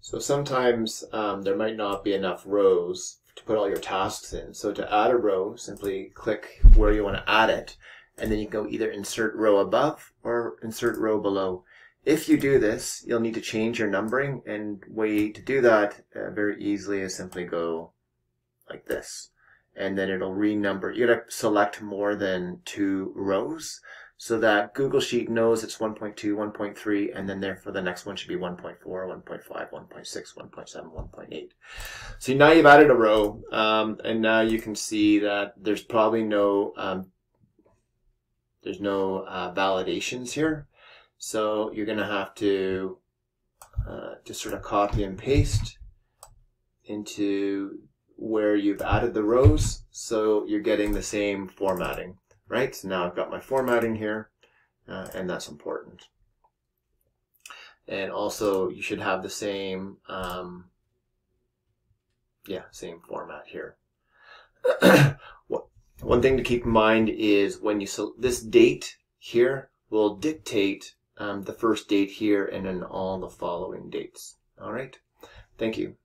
So sometimes there might not be enough rows to put all your tasks in. So to add a row, simply click where you want to add it, and then you go either insert row above or insert row below. If you do this, you'll need to change your numbering, and way to do that very easily is simply go like this, and then it'll renumber. You gotta select more than 2 rows so that Google Sheet knows it's 1.2, 1.3, and then therefore the next one should be 1.4, 1.5, 1.6, 1.7, 1.8. So now you've added a row, and now you can see that there's probably no validations here. So you're going to have to just sort of copy and paste into where you've added the rows, so you're getting the same formatting, right? So now I've got my formatting here, and that's important. And also you should have the same, same format here. One thing to keep in mind is when you this date here will dictate the first date here and then all the following dates. All right. Thank you.